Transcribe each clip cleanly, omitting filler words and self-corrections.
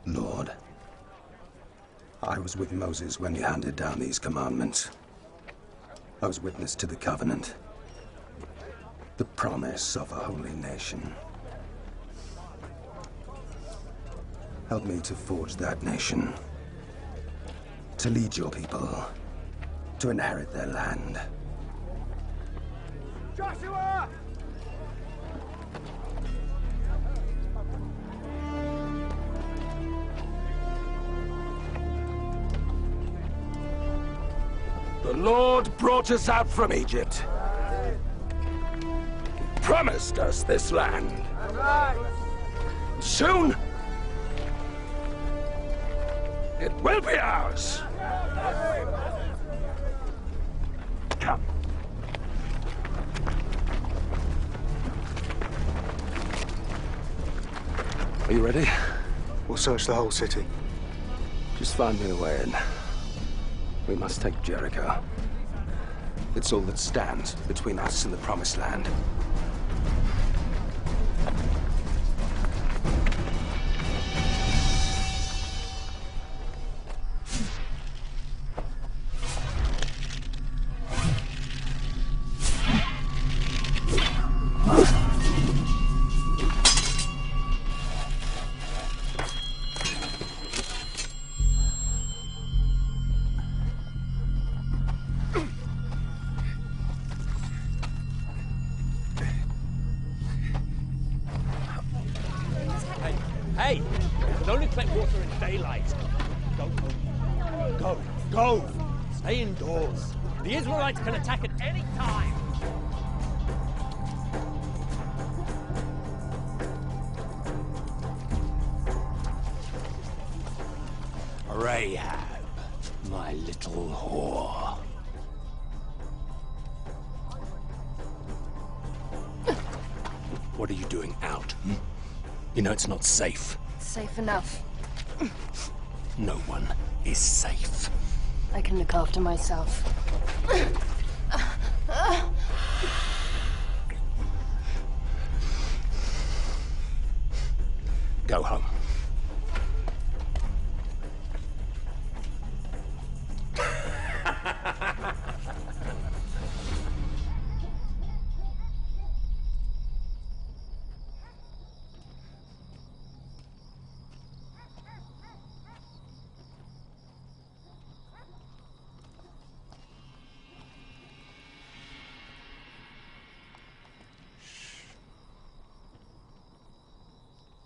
Lord, I was with Moses when he handed down these commandments. I was witness to the covenant, the promise of a holy nation. Help me to forge that nation, to lead your people, to inherit their land. Joshua! The Lord brought us out from Egypt. He promised us this land. Soon, it will be ours. Come. Are you ready? We'll search the whole city. Just find me a way in. We must take Jericho. It's all that stands between us and the Promised Land. Hey! You can only collect water in daylight. Go! Stay indoors. The Israelites can attack at any time. Rahab, my little whore. What are you doing out? You know it's not safe. Safe enough. No one is safe. I can look after myself. Go home.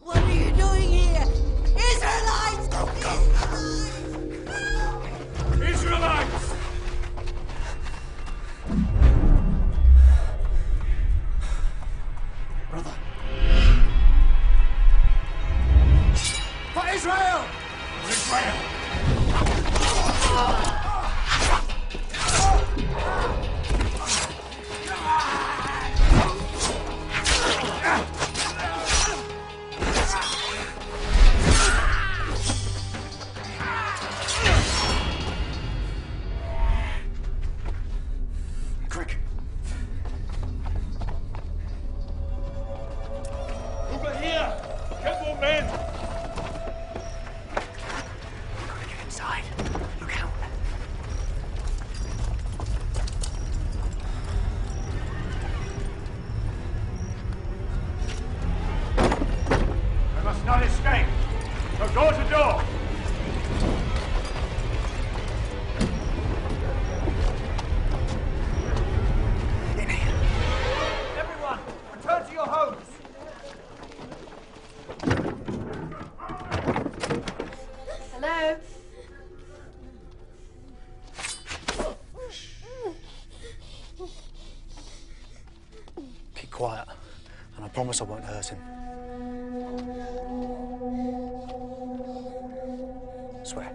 What are you doing here? Israelites! Israelites! Brother. For Israel! For Israel! Quick. Over here! Get more men! Gotta get inside. Look out. We must not escape. So door to door. In here. Everyone, return to your homes. Hello? Keep quiet, and I promise I won't hurt him. Swear.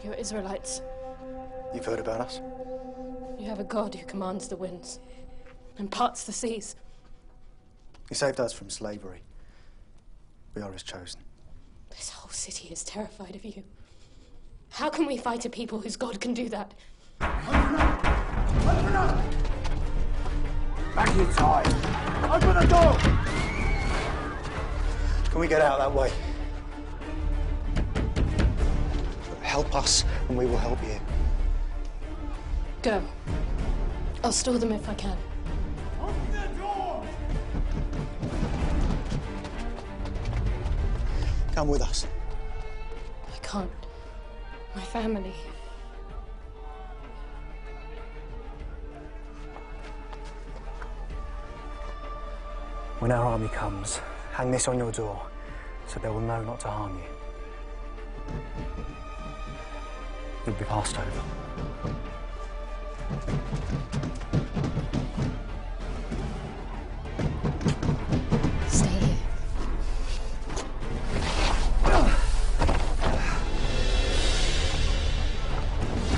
You're Israelites. You've heard about us? You have a God who commands the winds and parts the seas. He saved us from slavery. We are his chosen. This whole city is terrified of you. How can we fight a people whose God can do that? Open up! Back your tie! Open the door! Can we get out that way? Help us, and we will help you. Go. I'll store them if I can. Open the door! Come with us. I can't. My family. When our army comes, hang this on your door, so they will know not to harm you. You'll be passed over. Stay here.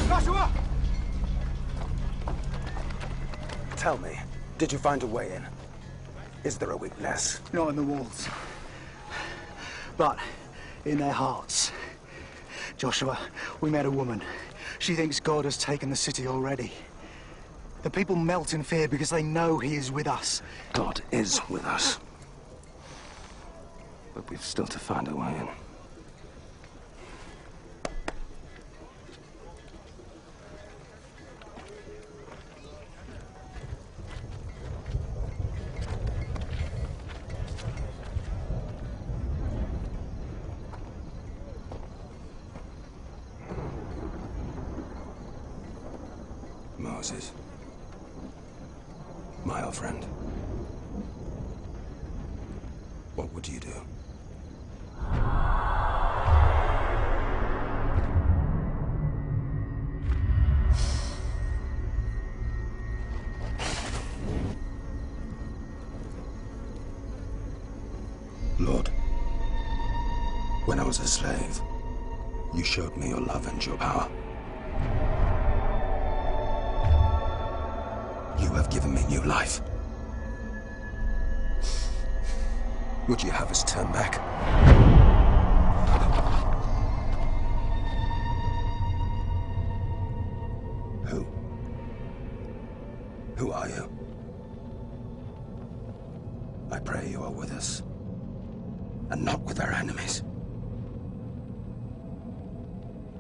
Joshua! Tell me, did you find a way in? Is there a weakness? Not in the walls, but in their hearts. Joshua, we met a woman. She thinks God has taken the city already. The people melt in fear because they know he is with us. God is with us. But we've still to find a way in. Moses. My old friend. What would you do? Lord, when I was a slave, you showed me your love and your power. You have given me new life. Would you have us turn back? Who are you? I pray you are with us, and not with our enemies.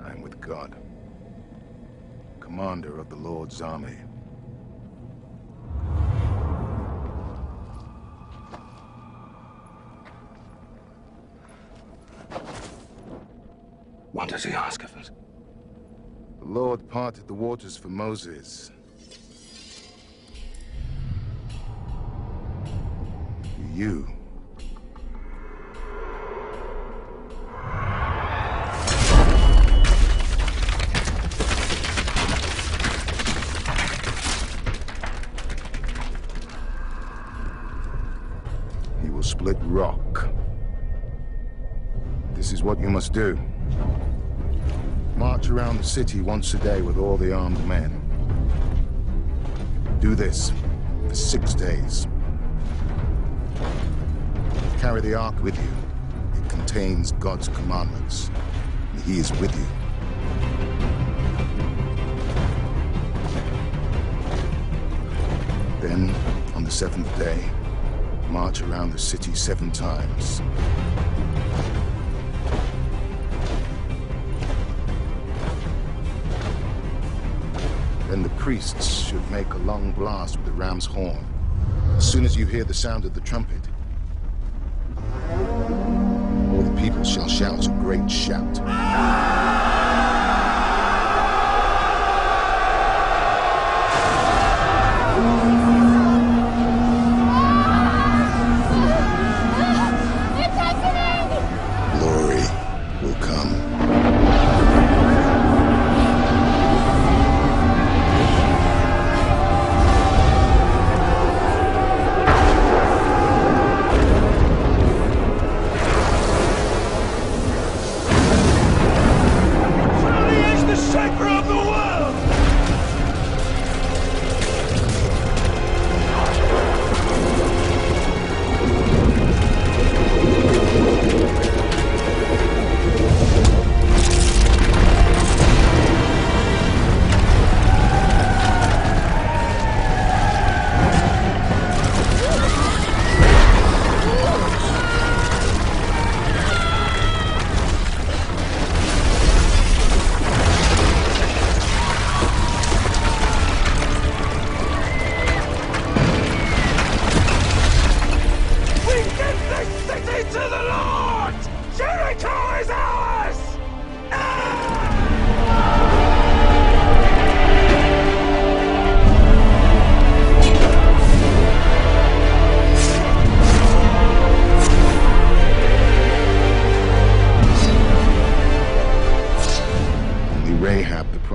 I'm with God, commander of the Lord's army. What does he ask of us? The Lord parted the waters for Moses. You. He will split rock. This is what you must do. March around the city once a day with all the armed men. Do this for 6 days. Carry the Ark with you. It contains God's commandments, and He is with you. Then, on the 7th day, march around the city 7 times. Then the priests should make a long blast with the ram's horn. As soon as you hear the sound of the trumpet, all the people shall shout a great shout. Glory will come.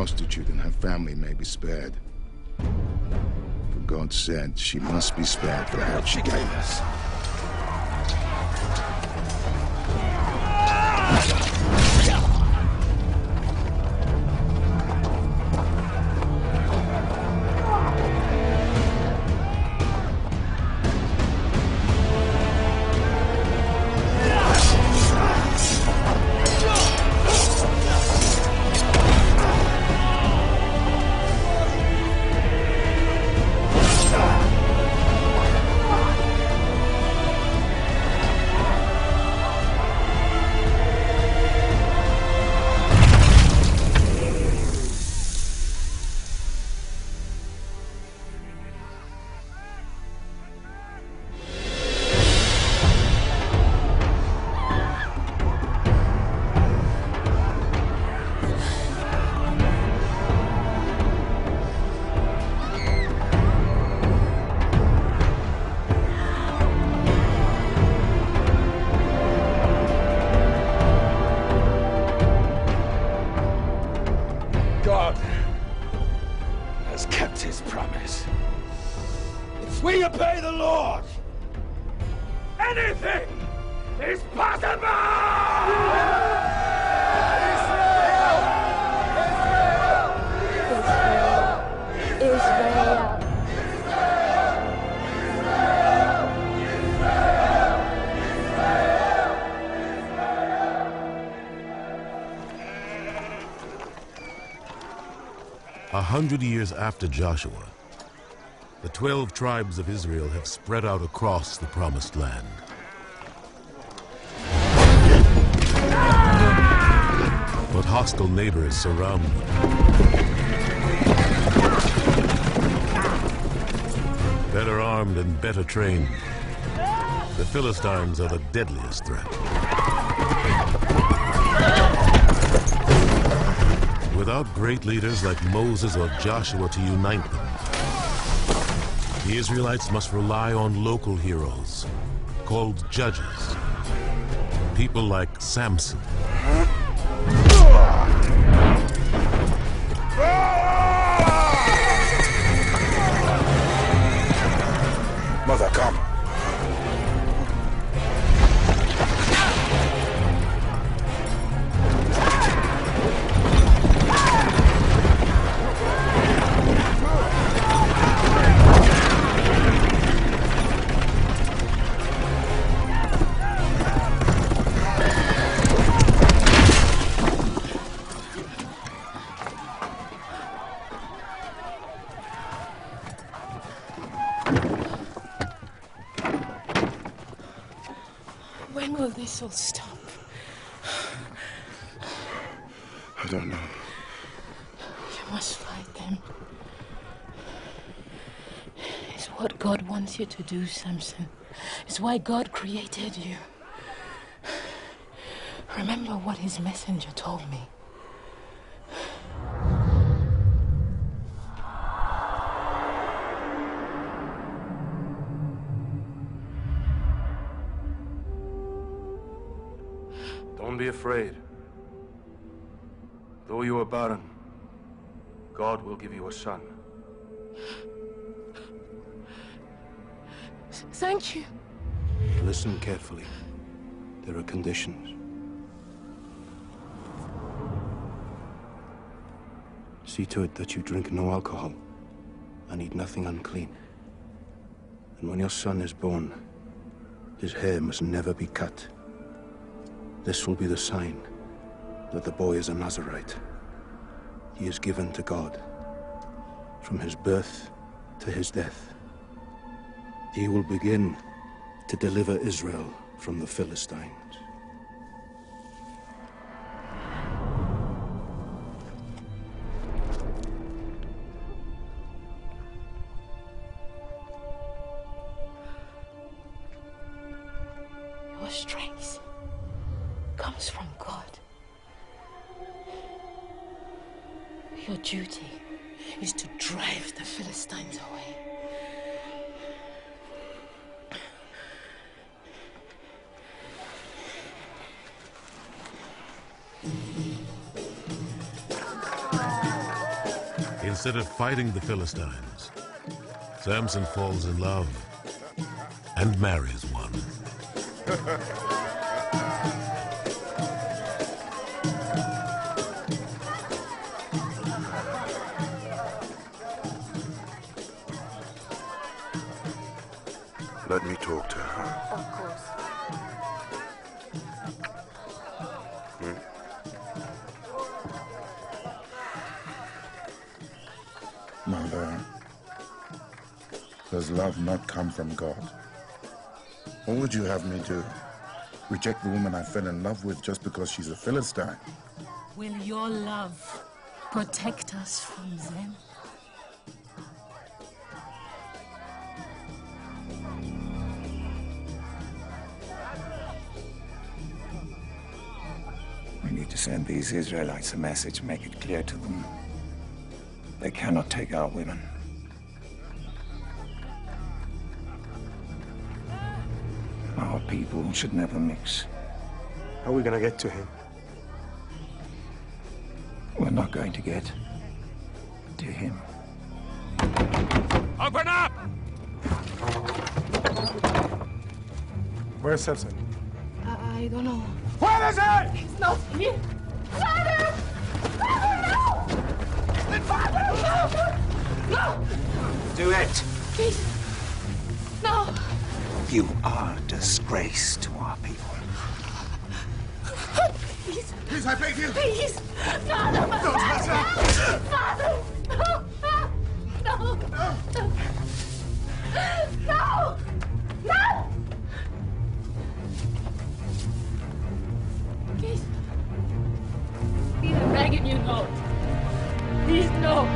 prostitute and her family may be spared. For God said she must be spared for what she gave us. God has kept his promise. If we obey the Lord, anything is possible! Israel! 100 years after Joshua, the 12 tribes of Israel have spread out across the Promised Land. But hostile neighbors surround them. Better armed and better trained, the Philistines are the deadliest threat. Without great leaders like Moses or Joshua to unite them, the Israelites must rely on local heroes, called judges. People like Samson. Mother, come. When will this all stop? I don't know. You must fight them. It's what God wants you to do, Samson. It's why God created you. Remember what his messenger told me. Don't be afraid. Though you are barren, God will give you a son. Thank you. Listen carefully. There are conditions. See to it that you drink no alcohol and eat nothing unclean. And when your son is born, his hair must never be cut. This will be the sign that the boy is a Nazirite. He is given to God from his birth to his death. He will begin to deliver Israel from the Philistines. Your strength comes from God. Your duty is to drive the Philistines away. Instead of fighting the Philistines, Samson falls in love and marries one. Let me talk to her. Of course. Mother, does love not come from God? What would you have me do? Reject the woman I fell in love with just because she's a Philistine? Will your love protect us from them? We need to send these Israelites a message and make it clear to them. They cannot take our women. Our people should never mix. How are we gonna get to him? We're not going to get to him. Open up! Where's Samson? I don't know. Where is he? He's not here. Father! Father, no! Father, no! No! Do it! Please. No! You are a disgrace to our people. Please. Please, I beg you! Please! Father! Don't touch her! Father! No! No! No! No! Please. Please, I'm begging you, no. Please, no.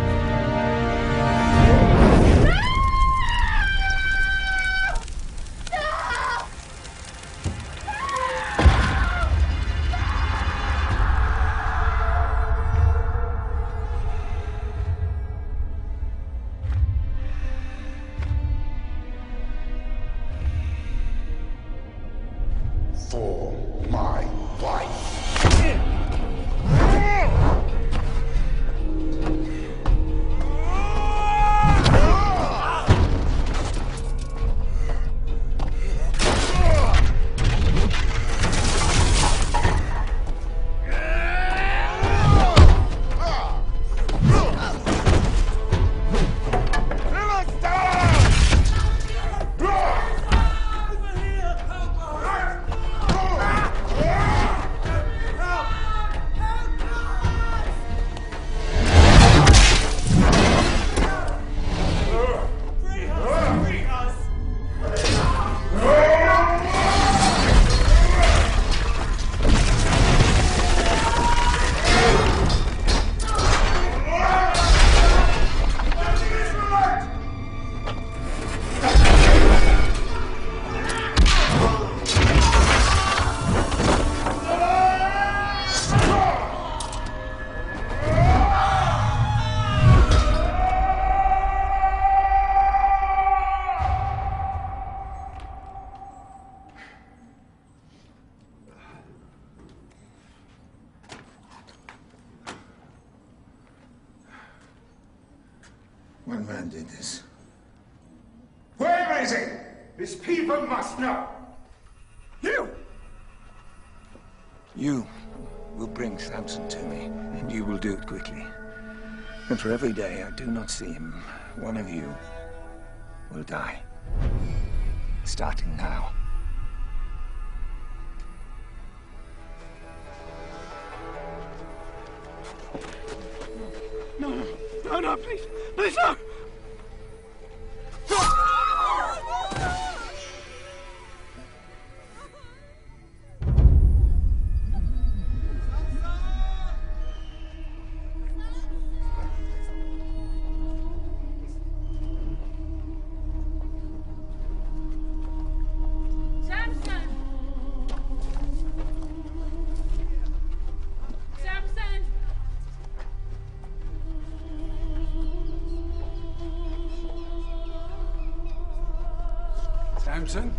For my wife. One man did this. Where is he? This people must know. You! You will bring Samson to me, and you will do it quickly. And for every day I do not see him, one of you will die. Starting now. No, please. Please, no! Samson! Samson! Samson?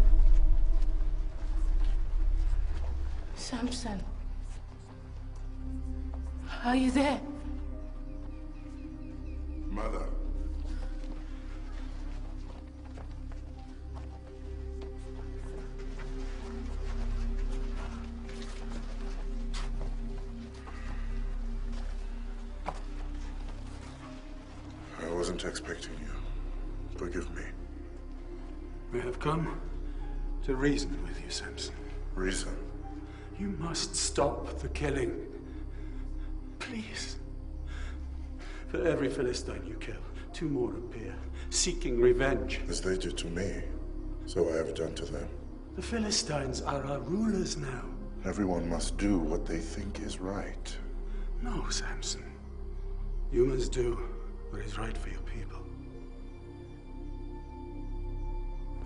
Samson. Are you there? Mother. I wasn't expecting you. Forgive me. We have come to reason with you, Samson. Reason? You must stop the killing. Please. For every Philistine you kill, 2 more appear, seeking revenge. As they did to me, so I have done to them. The Philistines are our rulers now. Everyone must do what they think is right. No, Samson. You must do what is right for your people.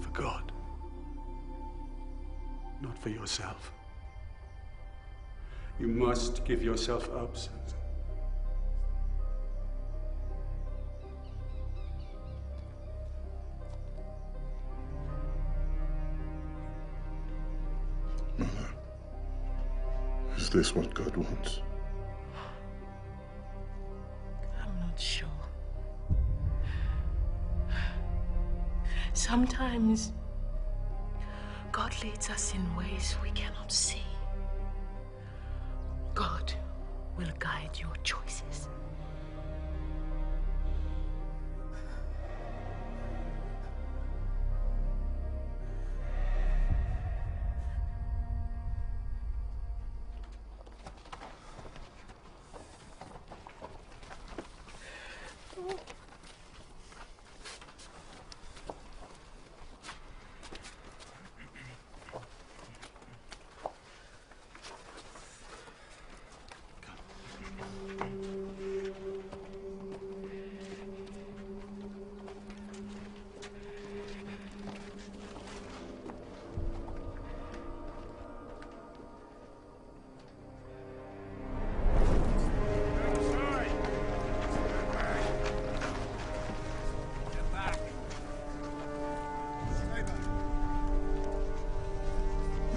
For God. Not for yourself. You must give yourself up, Samson. Mother, is this what God wants? I'm not sure. Sometimes God leads us in ways we cannot see. God will guide your choices.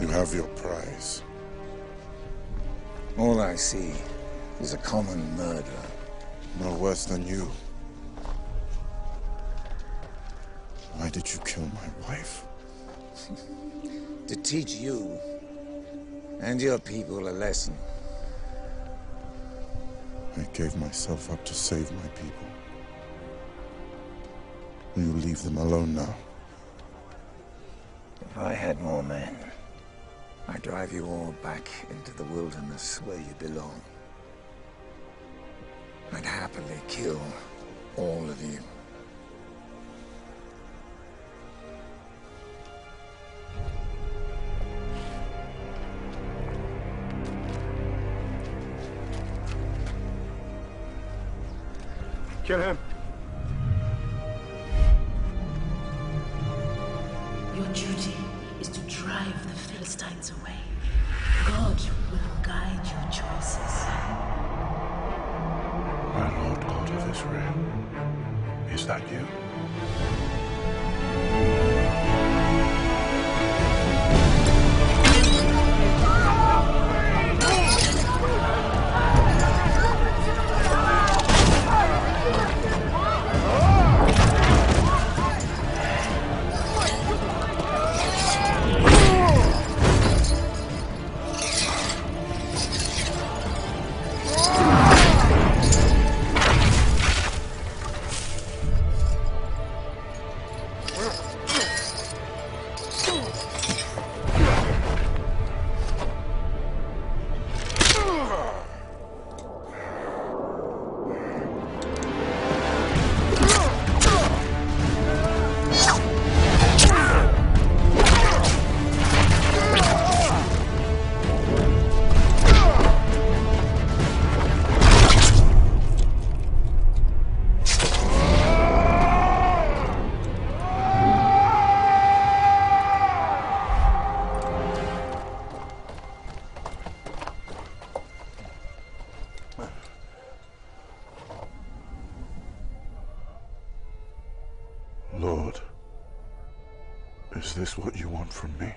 You have your prize. All I see is a common murderer. No worse than you. Why did you kill my wife? To teach you and your people a lesson. I gave myself up to save my people. Will you leave them alone now? If I had more men, I'd drive you all back into the wilderness where you belong. I'd happily kill all of you. Kill him. Your duty is to drive the Philistines away. God will guide your choices. My Lord God of Israel, is that you? Lord, is this what you want from me?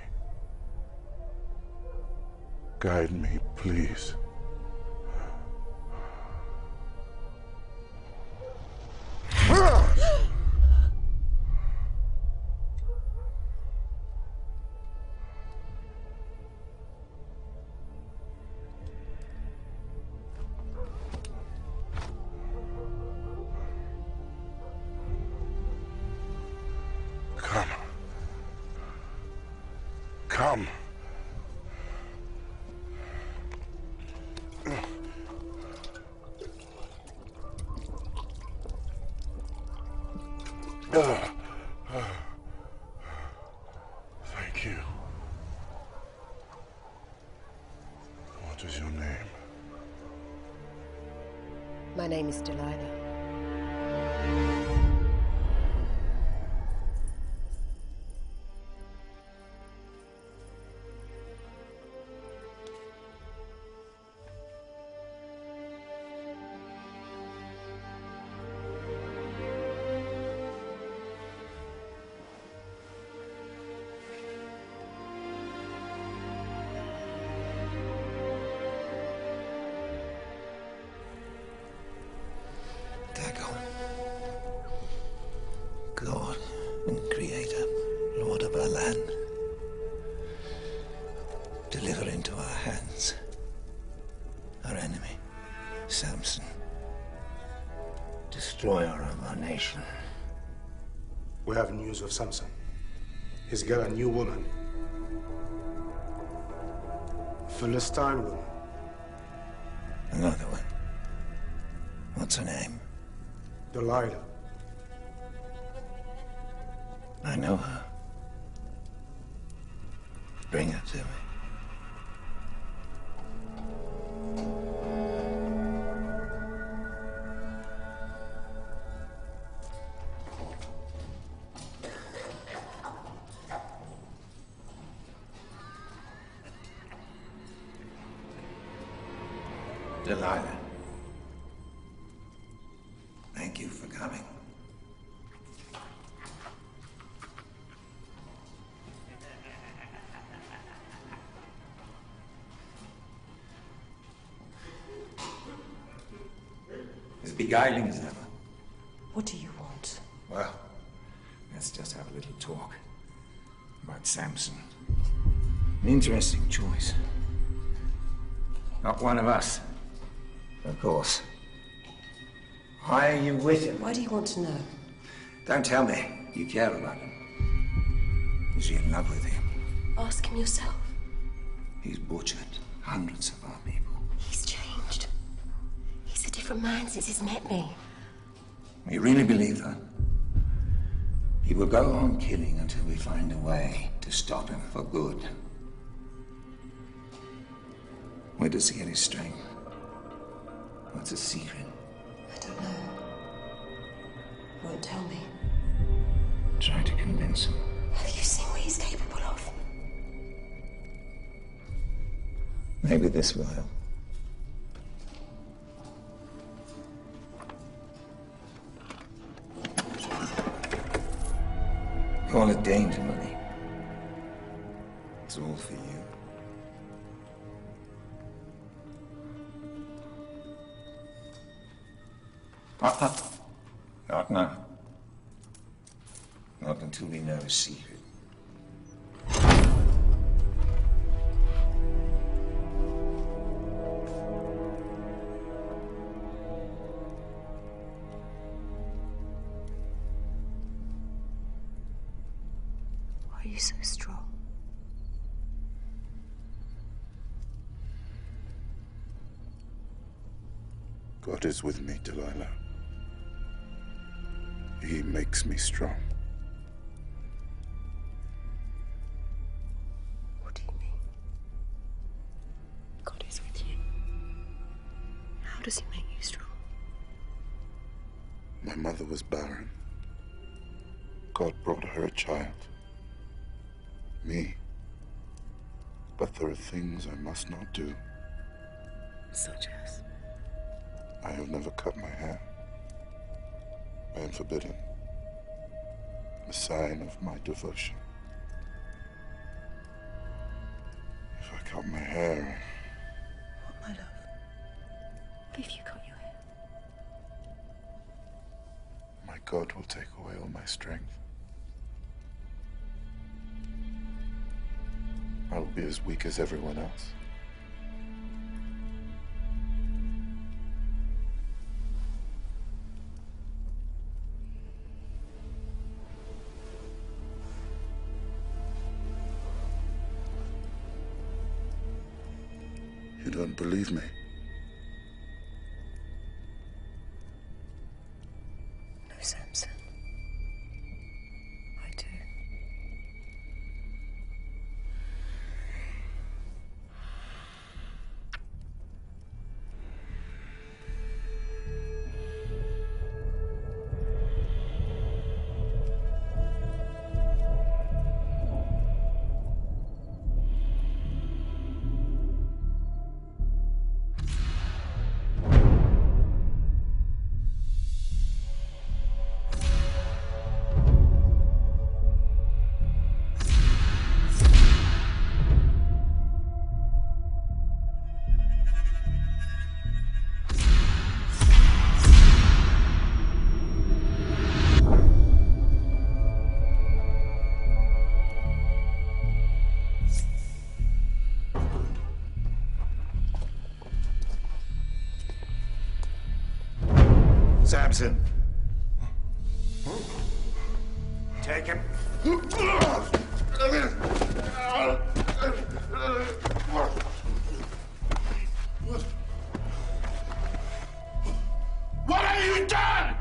Guide me, please. Thank you. What is your name? My name is Delilah. God and Creator, Lord of our land, deliver into our hands our enemy, Samson, destroyer of our nation. We have news of Samson. He's got a new woman. Philistine woman. Another one. What's her name? Delilah. I know her. Bring her to me. Delilah. Thank you for coming. As beguiling as ever. What do you want? Well, let's just have a little talk about Samson. An interesting choice. Not one of us, of course. Why are you with him? Why do you want to know? Don't tell me. You care about him. Is he in love with him? Ask him yourself. He's butchered hundreds of our people. He's changed. He's a different man since he's met me. You really believe that? He will go on killing until we find a way to stop him for good. Where does he get his strength? What's his secret? I don't know. Won't tell me. Try to convince him. Have you seen what he's capable of? Maybe this will help. Call it danger money. It's all for you. Not now. Not until we know his secret. Why are you so strong? God is with me, Delilah. He makes me strong. What do you mean? God is with you. How does he make you strong? My mother was barren. God brought her a child. Me. But there are things I must not do. Such as? I have never cut my hair. I am forbidden. A sign of my devotion. If I cut my hair... What, my love? What if you cut your hair? My God will take away all my strength. I will be as weak as everyone else. You don't believe me? No, Samson. Samson. Take him. What have you done?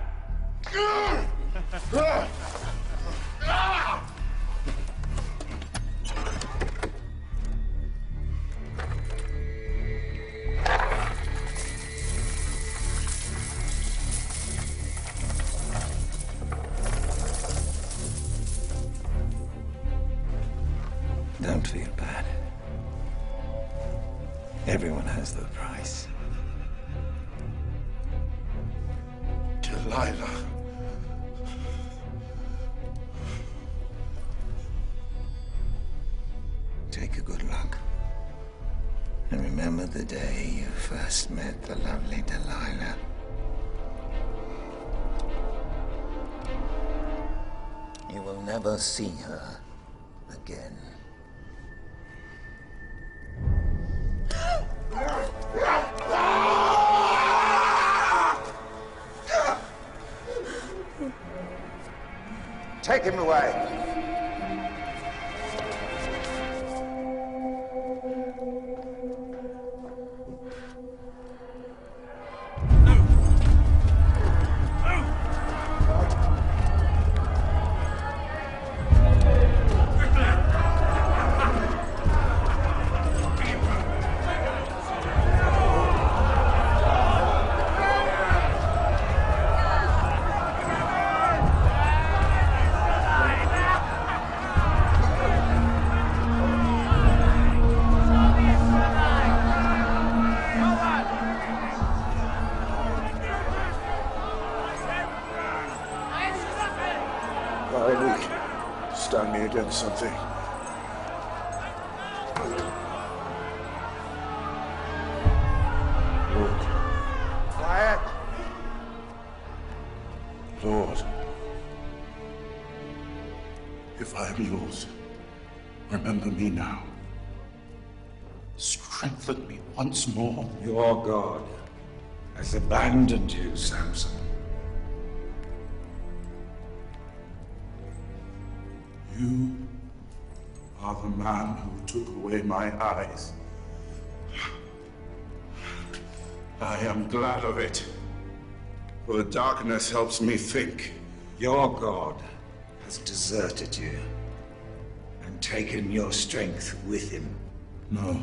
Don't feel bad. Everyone has their price. Delilah. Take a good look. And remember the day you first met the lovely Delilah. You will never see her again. Take him away. Stand me against something. Lord. Quiet. Lord. If I am yours, remember me now. Strengthen me once more. Your God has abandoned you, Samson. You are the man who took away my eyes. I am glad of it, for the darkness helps me think. Your God has deserted you and taken your strength with him. No.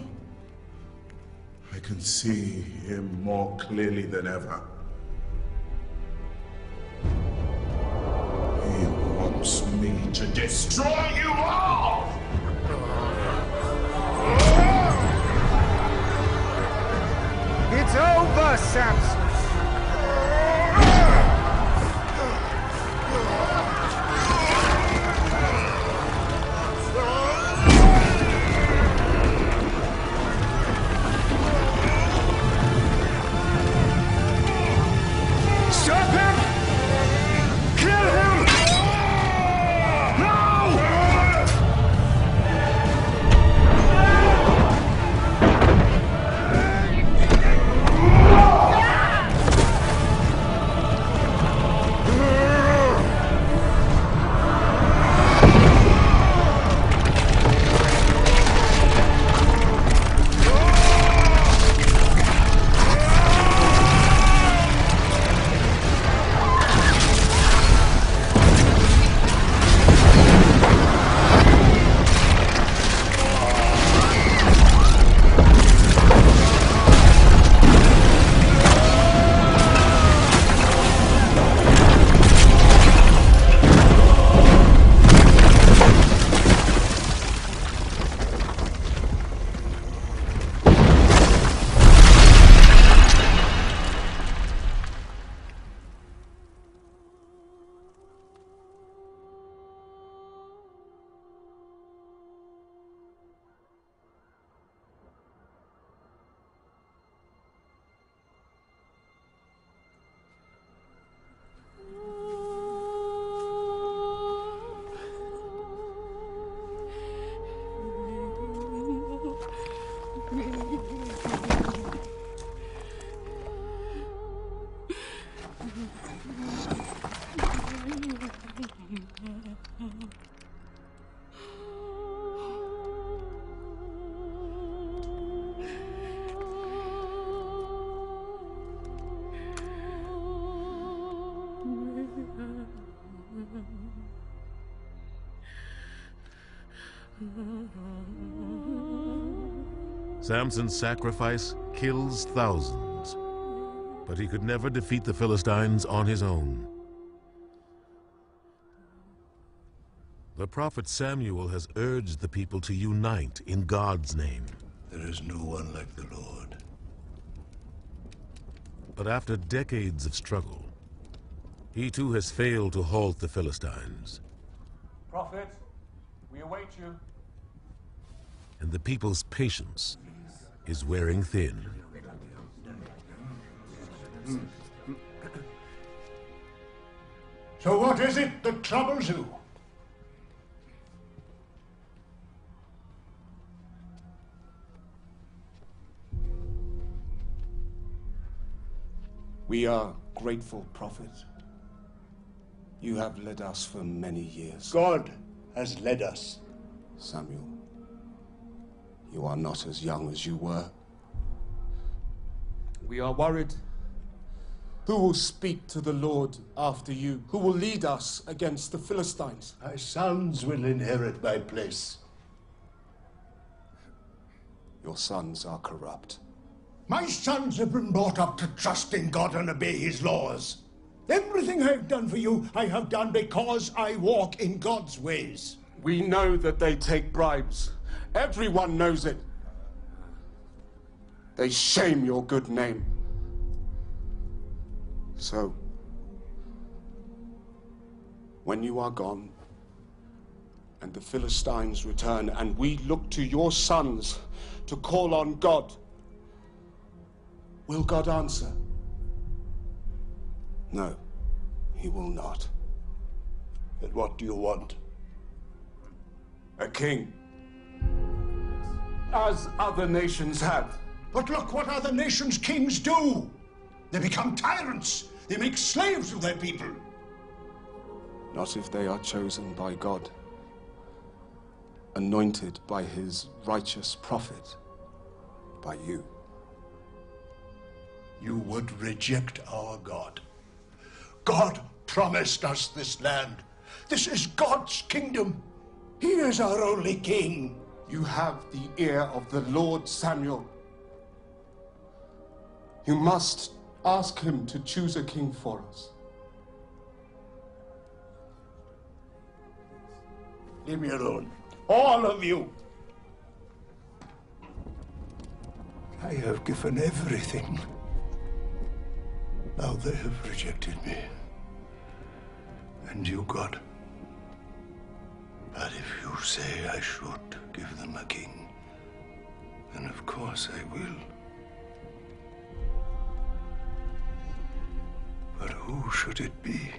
I can see him more clearly than ever. He wants me to destroy you all! It's over, Samson! Stop him! Kill him! No! Samson's sacrifice kills thousands, but he could never defeat the Philistines on his own. The prophet Samuel has urged the people to unite in God's name. There is no one like the Lord. But after decades of struggle, he too has failed to halt the Philistines. Prophet, we await you. And the people's patience is wearing thin. So what is it that troubles you? We are grateful, Prophet. You have led us for many years. God has led us. Samuel, you are not as young as you were. We are worried. Who will speak to the Lord after you? Who will lead us against the Philistines? My sons will inherit my place. Your sons are corrupt. My sons have been brought up to trust in God and obey his laws. Everything I've done for you, I have done because I walk in God's ways. We know that they take bribes. Everyone knows it. They shame your good name. So, when you are gone, and the Philistines return, and we look to your sons to call on God, will God answer? No, he will not. And what do you want? A king. As other nations have. But look what other nations' kings do. They become tyrants. They make slaves of their people. Not if they are chosen by God, anointed by his righteous prophet, by you. You would reject our God. God promised us this land. This is God's kingdom. He is our only king. You have the ear of the Lord, Samuel. You must ask him to choose a king for us. Leave me alone. All of you. I have given everything. Now they have rejected me. And you, God. But if you say I should give them a king, then of course I will. But who should it be?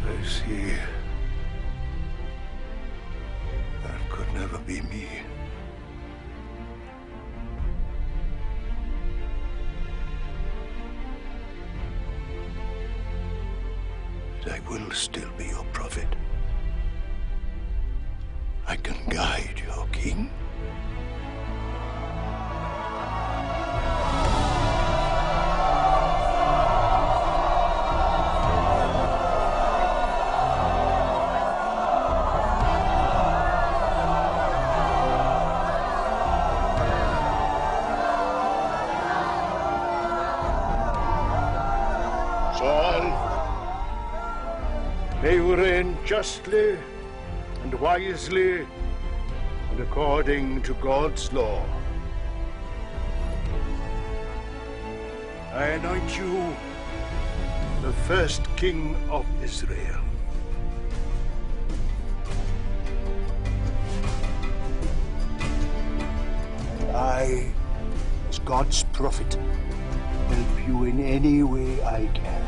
I see. That could never be me. I will still be your prophet. I can guide your king. They will reign justly and wisely and according to God's law. I anoint you the first king of Israel. And I, as God's prophet, help you in any way I can.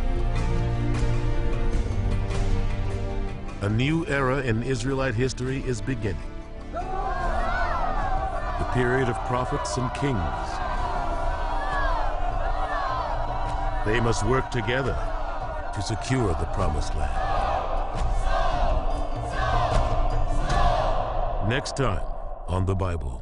A new era in Israelite history is beginning. The period of prophets and kings. They must work together to secure the promised land. Next time on The Bible.